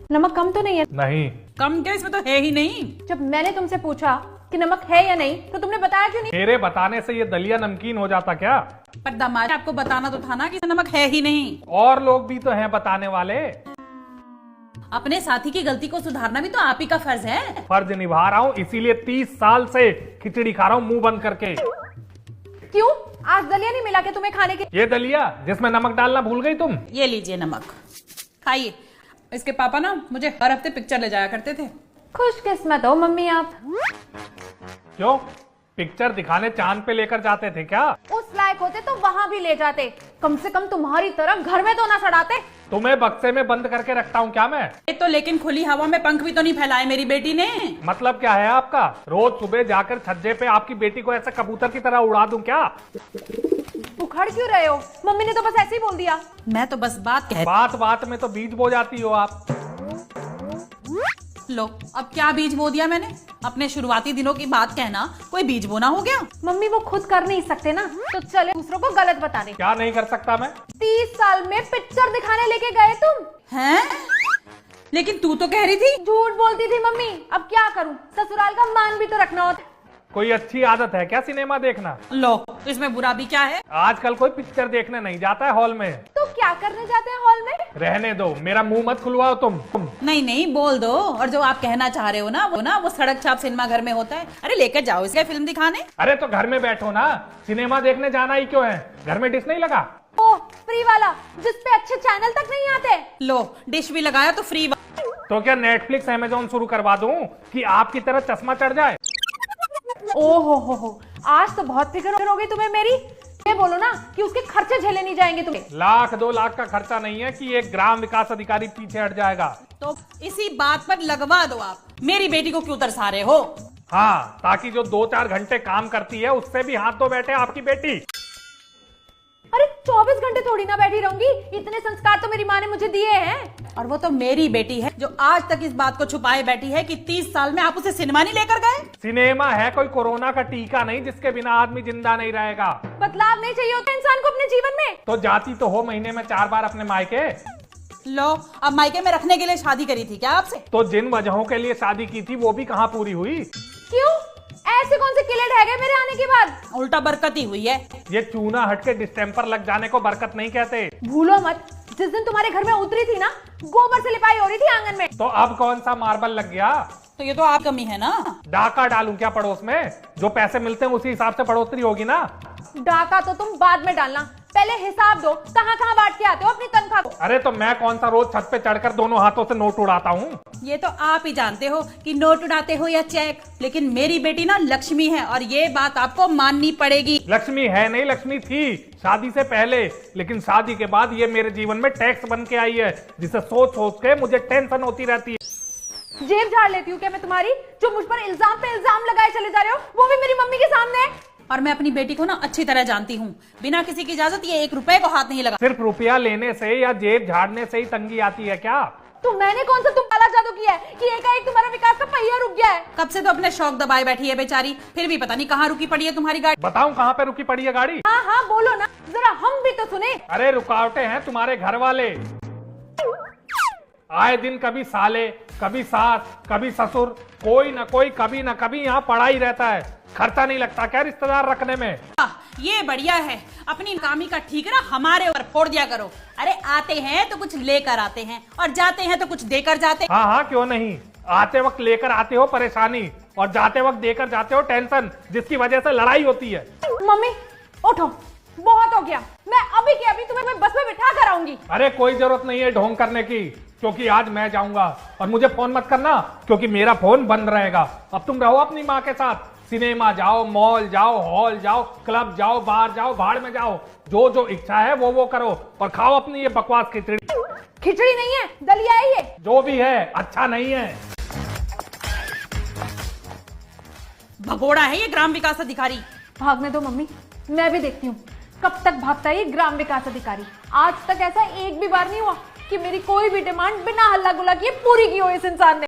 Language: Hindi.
नमक कम तो नहीं है? नहीं। कम क्या, इसमें तो है ही नहीं। जब मैंने तुमसे पूछा कि नमक है या नहीं तो तुमने बताया क्यों नहीं? मेरे बताने से ये दलिया नमकीन हो जाता क्या? पर दामाद आपको बताना तो था ना कि नमक है ही नहीं। और लोग भी तो हैं बताने वाले। अपने साथी की गलती को सुधारना भी तो आप ही का फर्ज है। फर्ज निभा रहा हूँ, इसीलिए 30 साल से खिचड़ी खा रहा हूँ मुंह बंद करके। क्यों, आज दलिया नहीं मिला के तुम्हें खाने के? ये दलिया जिसमें नमक डालना भूल गई तुम। ये लीजिए नमक, खाइए। इसके पापा ना मुझे हर हफ्ते पिक्चर ले जाया करते थे। खुशकिस्मत हो मम्मी आप। क्यों, पिक्चर दिखाने चांद पे लेकर जाते थे क्या? उस लायक होते तो वहाँ भी ले जाते, कम से कम तुम्हारी तरह घर में तो ना सड़ाते। तुम्हें बक्से में बंद करके रखता हूँ क्या मैं? ये तो लेकिन खुली हवा में पंख भी तो नहीं फैलाए मेरी बेटी ने। मतलब क्या है आपका? रोज सुबह जाकर छज्जे पे आपकी बेटी को ऐसे कबूतर की तरह उड़ा दूं क्या? उखड़ क्यों रहे हो? मम्मी ने तो बस ऐसे ही बोल दिया। मैं तो बस बात बात में तो बीज बो जाती हो आप। लो, अब क्या बीज बो दिया मैंने? अपने शुरुआती दिनों की बात कहना कोई बीज बोना हो गया? मम्मी वो खुद कर नहीं सकते ना, तो चले दूसरों को गलत बता दे। क्या नहीं कर सकता मैं? 30 साल में पिक्चर दिखाने लेके गए तुम हैं? लेकिन तू तो कह रही थी। झूठ बोलती थी मम्मी, अब क्या करूं, ससुराल का मान भी तो रखना होता। कोई अच्छी आदत है क्या सिनेमा देखना? लो, तो इसमें बुरा भी क्या है? आजकल कोई पिक्चर देखने नहीं जाता है हॉल में। तो क्या करने जाते हैं हॉल में? रहने दो, मेरा मुंह मत खुलवाओ तुम। नहीं नहीं, बोल दो। और जो आप कहना चाह रहे हो ना वो सड़क छाप सिनेमा घर में होता है। अरे लेकर जाओ इसे फिल्म दिखाने। अरे तो घर में बैठो ना, सिनेमा देखने जाना ही क्यों है? घर में डिश नहीं लगा? ओ फ्री वाला, जिसपे अच्छे चैनल तक नहीं आते। लो, डिश भी लगाया तो फ्री। तो क्या नेटफ्लिक्स अमेजोन शुरू करवा दूं कि आपकी तरह चश्मा चढ़ जाए? ओहो हो, आज तो बहुत फिक्र हो गई तुम्हें मेरी। ये बोलो ना कि उसके खर्चे झेले नहीं जाएंगे तुम्हें। 1-2 लाख का खर्चा नहीं है कि एक ग्राम विकास अधिकारी पीछे हट जाएगा। तो इसी बात पर लगवा दो आप। मेरी बेटी को क्यों तरसा रहे हो? हाँ, ताकि जो 2-4 घंटे काम करती है उससे भी हाथ धो बैठे आपकी बेटी। अरे 24 घंटे थोड़ी ना बैठी रहूंगी, इतने संस्कार तो मेरी माँ ने मुझे दिए हैं। और वो तो मेरी बेटी है जो आज तक इस बात को छुपाए बैठी है कि 30 साल में आप उसे सिनेमा नहीं लेकर गए। सिनेमा है कोई कोरोना का टीका नहीं जिसके बिना आदमी जिंदा नहीं रहेगा। बदलाव नहीं चाहिए होता इंसान को अपने जीवन में। तो जाती तो हो महीने में 4 बार अपने मायके। लो, अब मायके में रखने के लिए शादी करी थी क्या आपसे? तो जिन वजहों के लिए शादी की थी वो भी कहाँ पूरी हुई? क्यों, ऐसे कौन से किले ढह गए मेरे आने के बाद? उल्टा बरकत ही हुई है। ये चूना हट के डिस्टेम्पर लग जाने को बरकत नहीं कहते। भूलो मत, जिस दिन तुम्हारे घर में उतरी थी ना, गोबर से लिपाई हो रही थी आंगन में। तो अब कौन सा मार्बल लग गया? तो ये तो आप कमी है ना। डाका डालूं क्या पड़ोस में? जो पैसे मिलते हैं उसी हिसाब से बढ़ोतरी होगी ना। डाका तो तुम बाद में डालना, पहले हिसाब दो, कहाँ कहाँ बांट के आते हो अपनी तनख्वाह को। अरे तो मैं कौन सा रोज छत पे चढ़कर दोनों हाथों से नोट उड़ाता हूँ? ये तो आप ही जानते हो कि नोट उड़ाते हो या चेक, लेकिन मेरी बेटी ना लक्ष्मी है और ये बात आपको माननी पड़ेगी। लक्ष्मी है नहीं, लक्ष्मी थी शादी से पहले, लेकिन शादी के बाद ये मेरे जीवन में टैक्स बन के आई है, जिसे सोच सोच के मुझे टेंशन होती रहती है। जेब झाड़ लेती हूँ क्या मैं तुम्हारी, जो मुझ पर इल्जाम पे इल्जाम लगाए चले जा रहे हो, वो भी मेरी मम्मी के सामने। और मैं अपनी बेटी को ना अच्छी तरह जानती हूँ, बिना किसी की इजाजत ये 1 रुपए को हाथ नहीं लगा। सिर्फ रुपया लेने से या जेब झाड़ने से ही तंगी आती है क्या? तो मैंने कौन सा तुम काला जादू किया है कि एकाएक तुम्हारा विकास का पहिया रुक गया है? कब से तो अपने शौक दबाए बैठी है बेचारी, फिर भी पता नहीं कहाँ रुकी पड़ी है तुम्हारी गाड़ी। बताऊं कहाँ पे रुकी पड़ी है गाड़ी? हाँ हाँ बोलो ना, जरा हम भी तो सुने। अरे रुकावटें हैं तुम्हारे घर वाले। आए दिन कभी साले, कभी सास, कभी ससुर, कोई ना कोई कभी ना कभी यहाँ पड़ा ही रहता है। खर्चा नहीं लगता क्या रिश्तेदार रखने में? ये बढ़िया है, अपनी नाकामी का ठीकरा हमारे ऊपर फोड़ दिया करो। अरे आते हैं तो कुछ लेकर आते हैं और जाते हैं तो कुछ देकर जाते। हाँ हाँ क्यों नहीं, आते वक्त लेकर आते हो परेशानी और जाते वक्त देकर जाते हो टेंशन, जिसकी वजह से लड़ाई होती है। मम्मी उठो, बहुत हो गया, मैं अभी के अभी तुम्हें बस में बिठा कर आऊंगी। अरे कोई जरूरत नहीं है ढोंग करने की, क्योंकि आज मैं जाऊंगा और मुझे फोन मत करना क्योंकि मेरा फोन बंद रहेगा। अब तुम रहो अपनी माँ के साथ, सिनेमा जाओ, मॉल जाओ, हॉल जाओ, क्लब जाओ, बाहर जाओ, भाड़ में जाओ, जो जो इच्छा है वो करो और खाओ अपनी ये बकवास खिचड़ी। खिचड़ी नहीं है, दलिया है ये। जो भी है अच्छा नहीं है। भगोड़ा है ये ग्राम विकास अधिकारी। भागने दो मम्मी, मैं भी देखती हूँ कब तक भागता है ये ग्राम विकास अधिकारी। आज तक ऐसा एक भी बार नहीं हुआ कि मेरी कोई भी डिमांड बिना हल्ला गुल्ला किए पूरी की हो इस इंसान ने।